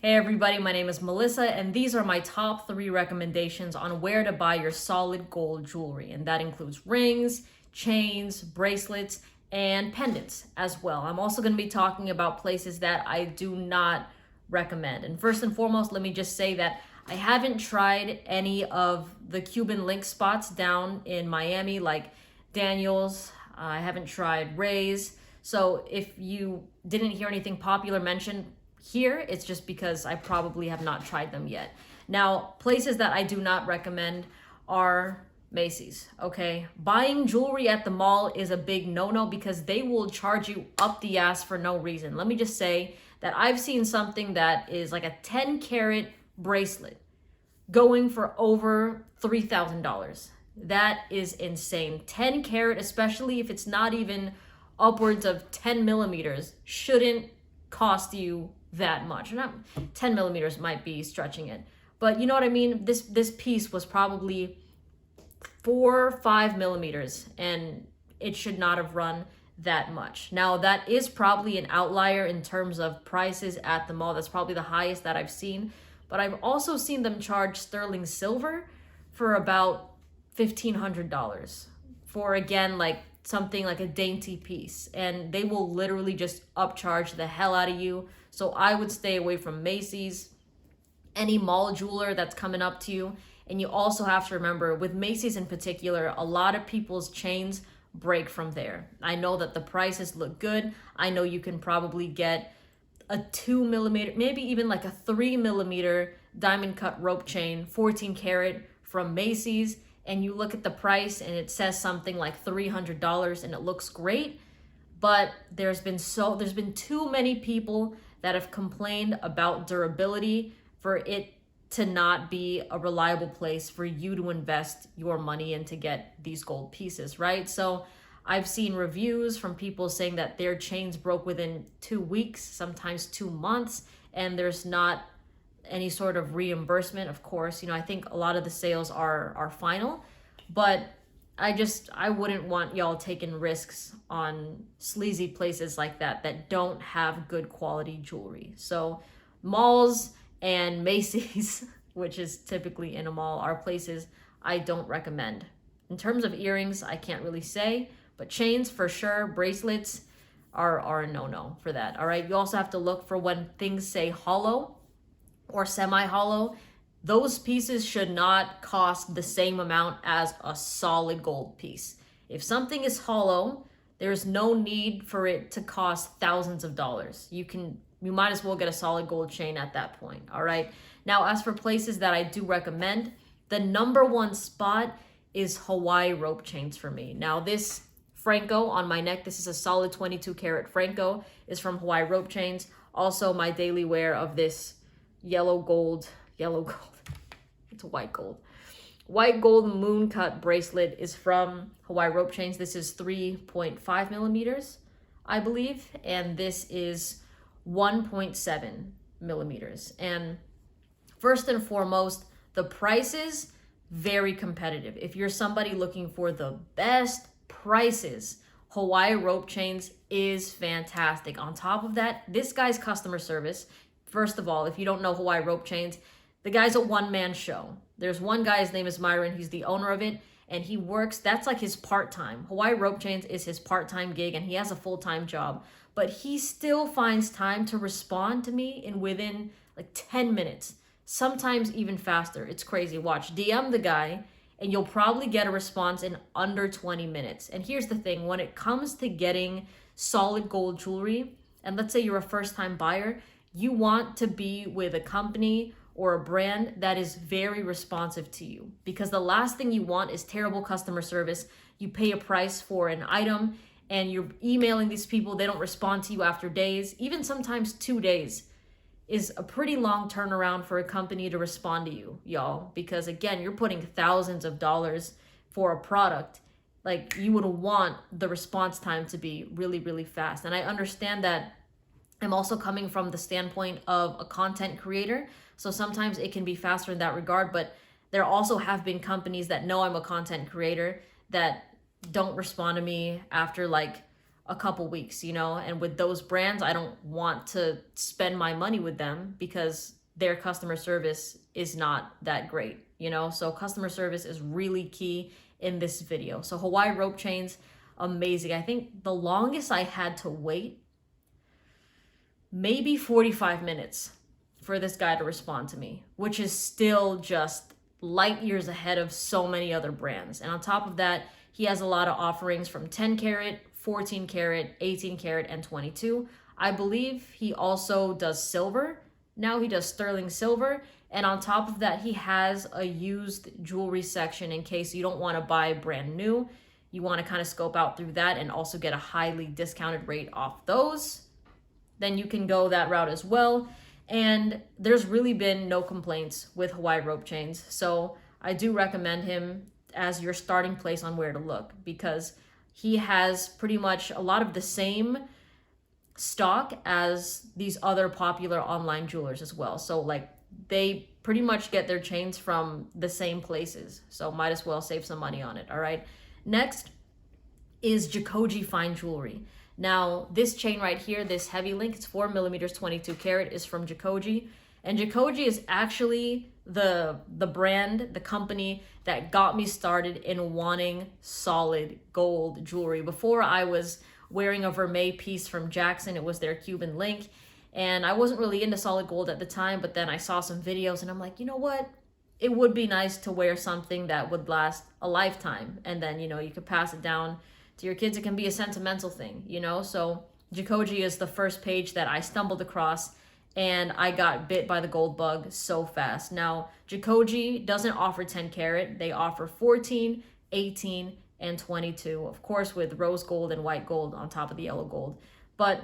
Hey everybody, my name is Melissa and these are my top 3 recommendations on where to buy your solid gold jewelry. And that includes rings, chains, bracelets, and pendants as well. I'm also going to be talking about places that I do not recommend. And first and foremost, let me just say that I haven't tried any of the Cuban link spots down in Miami like Daniel's. I haven't tried Ray's. So if you didn't hear anything popular mentioned here, it's just because I probably have not tried them yet. Now, places that I do not recommend are Macys, okay? Buying jewelry at the mall is a big no-no because they will charge you up the ass for no reason. Let me just say that I've seen something that is like a 10 carat bracelet going for over $3,000. That is insane. 10 carat, especially if it's not even upwards of 10 millimeters, shouldn't cost you that much. Not 10 millimeters might be stretching it, but you know what I mean? This piece was probably 4 or 5 millimeters and it should not have run that much. Now that is probably an outlier in terms of prices at the mall. That's probably the highest that I've seen, but I've also seen them charge sterling silver for about $1,500 for, again, like something like a dainty piece, and they will literally just upcharge the hell out of you. So I would stay away from Macys, any mall jeweler that's coming up to you. And you also have to remember, with Macys in particular, a lot of people's chains break from there. I know that the prices look good. I know you can probably get a 2 millimeter, maybe even like a 3 millimeter diamond cut rope chain, 14 karat from Macys, and you look at the price and it says something like $300 and it looks great. But there's been too many people that have complained about durability for it to not be a reliable place for you to invest your money in to get these gold pieces, right? So I've seen reviews from people saying that their chains broke within 2 weeks, sometimes 2 months, and there's not any sort of reimbursement. Of course, I think a lot of the sales are final, but I wouldn't want y'all taking risks on sleazy places like that don't have good quality jewelry. So malls and Macy's, which is typically in a mall, are places I don't recommend. In terms of earrings, I can't really say, but chains for sure, bracelets are a no-no for that. All right, you also have to look for when things say hollow or semi-hollow. Those pieces should not cost the same amount as a solid gold piece. If something is hollow, there's no need for it to cost thousands of dollars. You might as well get a solid gold chain at that point, all right? Now, as for places that I do recommend, the number one spot is Hawaii rope chains for me. Now, this Franco on my neck, this is a solid 22 karat Franco, is from Hawaii rope chains. Also, my daily wear of this yellow gold, it's white gold moon cut bracelet is from Hawaii rope chains. This is 3.5 millimeters, I believe, and this is 1.7 millimeters. And first and foremost, the prices very competitive. If you're somebody looking for the best prices, Hawaii rope chains is fantastic. On top of that, this guy's customer service, first of all, if you don't know Hawaii rope chains, the guy's a one-man show. There's one guy, his name is Myron, he's the owner of it, and he works, that's like his part-time. Hawaii rope chains is his part-time gig, and he has a full-time job, but he still finds time to respond to me in within like 10 minutes, sometimes even faster. It's crazy. Watch, DM the guy, and you'll probably get a response in under 20 minutes. And here's the thing, when it comes to getting solid gold jewelry, and let's say you're a first-time buyer, you want to be with a company or a brand that is very responsive to you, because the last thing you want is terrible customer service. You pay a price for an item and you're emailing these people, they don't respond to you after days, even sometimes 2 days is a pretty long turnaround for a company to respond to you, y'all, because again, you're putting thousands of dollars for a product. Like, you would want the response time to be really, really fast. And I understand that I'm also coming from the standpoint of a content creator, so sometimes it can be faster in that regard, but there also have been companies that know I'm a content creator that don't respond to me after like a couple weeks, you know, and with those brands, I don't want to spend my money with them because their customer service is not that great, you know. So customer service is really key in this video. So Hawaii rope chains, amazing. I think the longest I had to wait, maybe 45 minutes for this guy to respond to me, which is still just light years ahead of so many other brands. And on top of that, he has a lot of offerings from 10 karat, 14 karat, 18 karat, and 22. I believe he also does silver. Now he does sterling silver. And on top of that, he has a used jewelry section in case you don't want to buy brand new. You want to kind of scope out through that and also get a highly discounted rate off those. Then you can go that route as well. And there's really been no complaints with Hawaii rope chains. So I do recommend him as your starting place on where to look, because he has pretty much a lot of the same stock as these other popular online jewelers as well. So like they pretty much get their chains from the same places. So might as well save some money on it. All right. Next is Jacoji Fine Jewelry. Now, this chain right here, this heavy link, it's 4 millimeters, 22 karat, is from Jacoji. And Jacoji is actually the brand, the company that got me started in wanting solid gold jewelry. Before, I was wearing a vermeil piece from Jackson. It was their Cuban link. And I wasn't really into solid gold at the time, but then I saw some videos and I'm like, you know what? It would be nice to wear something that would last a lifetime. And then, you know, you could pass it down to your kids. It can be a sentimental thing, you know? So Jacoji is the first page that I stumbled across, and I got bit by the gold bug so fast. Now, Jacoji doesn't offer 10 karat. They offer 14, 18, and 22, of course, with rose gold and white gold on top of the yellow gold. But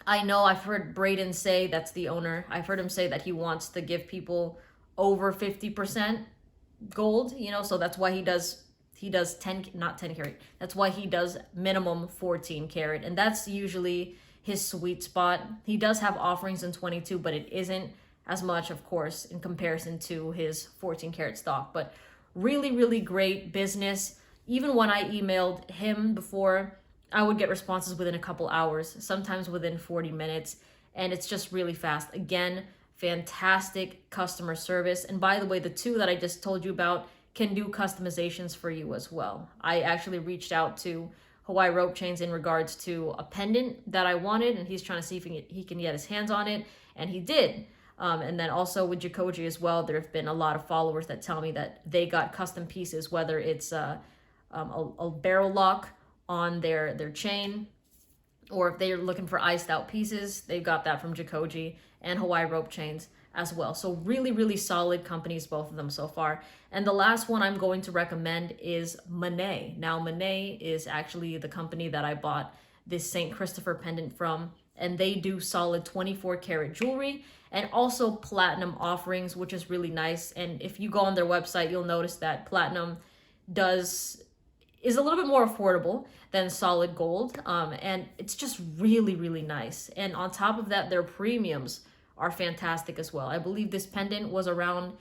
I know I've heard Braden say, that's the owner, I've heard him say that he wants to give people over 50% gold, you know, so that's why he does 10, not 10 karat. That's why he does minimum 14 karat. And that's usually his sweet spot. He does have offerings in 22, but it isn't as much, of course, in comparison to his 14 karat stock. But really, really great business. Even when I emailed him before, I would get responses within a couple hours, sometimes within 40 minutes. And it's just really fast. Again, fantastic customer service. And by the way, the two that I just told you about can do customizations for you as well. I actually reached out to Hawaii rope chains in regards to a pendant that I wanted, and he's trying to see if he can get his hands on it, and he did. And then also with Jacoji as well, there have been a lot of followers that tell me that they got custom pieces, whether it's a barrel lock on their chain, or if they're looking for iced out pieces, they've got that from Jacoji and Hawaii rope chains as well. So really, really solid companies, both of them so far. And the last one I'm going to recommend is Macys. Now, Macys is actually the company that I bought this St. Christopher pendant from, and they do solid 24 karat jewelry and also platinum offerings, which is really nice. And if you go on their website, you'll notice that platinum is a little bit more affordable than solid gold. And it's just really, really nice. And on top of that, their premiums are fantastic as well. I believe this pendant was around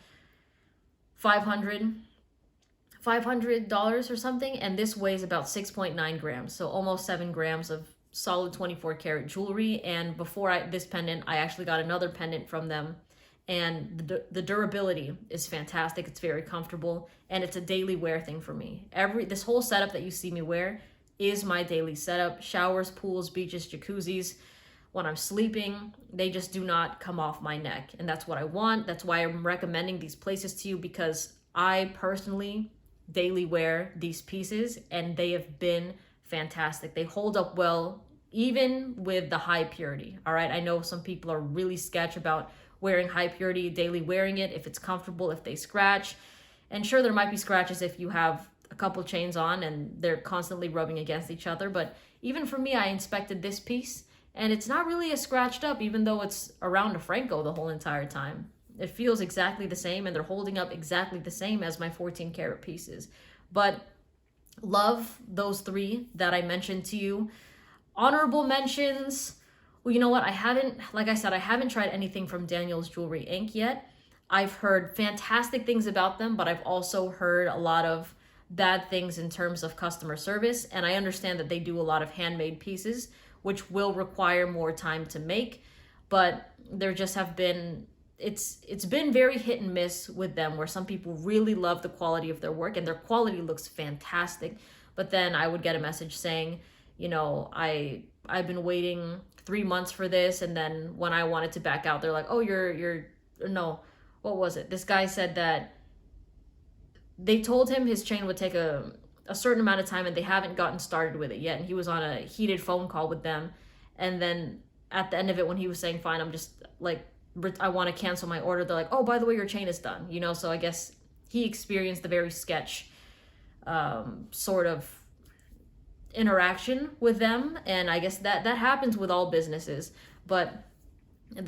$500 or something, and this weighs about 6.9 grams, so almost 7 grams of solid 24 karat jewelry. And before this pendant, I actually got another pendant from them, and the durability is fantastic. It's very comfortable, and it's a daily wear thing for me. This whole setup that you see me wear is my daily setup: showers, pools, beaches, jacuzzis. When I'm sleeping, they just do not come off my neck. And that's what I want. That's why I'm recommending these places to you, because I personally daily wear these pieces and they have been fantastic. They hold up well, even with the high purity. All right. I know some people are really sketch about wearing high purity, daily wearing it, if it's comfortable, if they scratch. And sure, there might be scratches if you have a couple chains on and they're constantly rubbing against each other. But even for me, I inspected this piece, and it's not really as scratched up, even though it's around a Franco the whole entire time. It feels exactly the same, and they're holding up exactly the same as my 14 karat pieces. But love those three that I mentioned to you. Honorable mentions. Well, you know what? Like I said, I haven't tried anything from Daniel's Jewelry Inc. yet. I've heard fantastic things about them, but I've also heard a lot of bad things in terms of customer service. And I understand that they do a lot of handmade pieces, which will require more time to make. But there just have been, it's been very hit and miss with them, where some people really love the quality of their work and their quality looks fantastic. But then I would get a message saying, you know, I've been waiting 3 months for this, and then when I wanted to back out, they're like, oh, you're no, what was it? This guy said that they told him his chain would take a certain amount of time and they haven't gotten started with it yet, and he was on a heated phone call with them. And then at the end of it, when he was saying, fine, I'm just like, I want to cancel my order, they're like, oh, by the way, your chain is done, you know. So I guess he experienced the very sketch sort of interaction with them. And I guess that happens with all businesses, but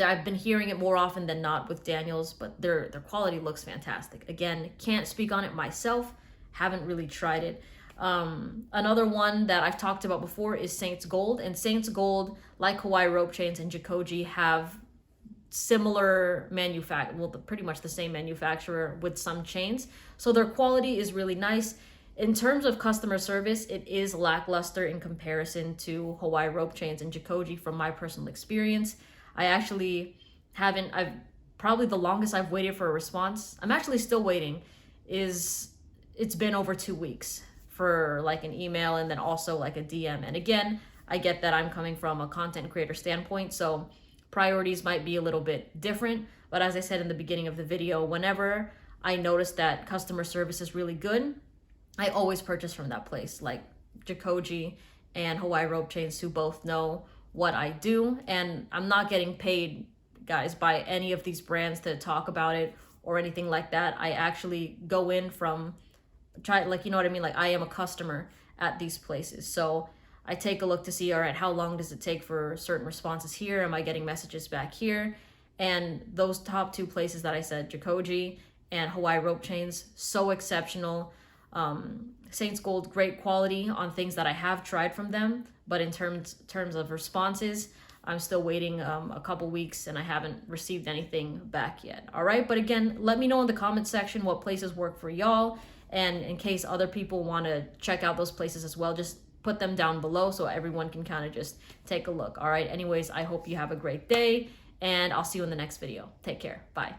I've been hearing it more often than not with Daniels. But their quality looks fantastic. Again, can't speak on it myself, haven't really tried it. Another one that I've talked about before is Saints Gold. And Saints Gold, like Hawaii Rope Chains and Jikoji, have similar pretty much the same manufacturer with some chains. So their quality is really nice. In terms of customer service, it is lackluster in comparison to Hawaii Rope Chains and Jikoji from my personal experience. I actually I've probably the longest I've waited for a response, I'm actually still waiting, it's been over 2 weeks for like an email and then also like a DM. And again, I get that I'm coming from a content creator standpoint, so priorities might be a little bit different. But as I said in the beginning of the video, whenever I notice that customer service is really good, I always purchase from that place, like Jikoji and Hawaii Rope Chains, who both know what I do. And I'm not getting paid, guys, by any of these brands to talk about it or anything like that. I actually go in like, you know what I mean? Like, I am a customer at these places. So I take a look to see, all right, how long does it take for certain responses here? Am I getting messages back here? And those top two places that I said, Jikoji and Hawaii Rope Chains, so exceptional. Saints Gold, great quality on things that I have tried from them, but in terms of responses, I'm still waiting a couple weeks and I haven't received anything back yet. All right, but again, let me know in the comment section what places work for y'all, and in case other people want to check out those places as well, just put them down below so everyone can kind of just take a look. All right, anyways, I hope you have a great day, and I'll see you in the next video. Take care. Bye.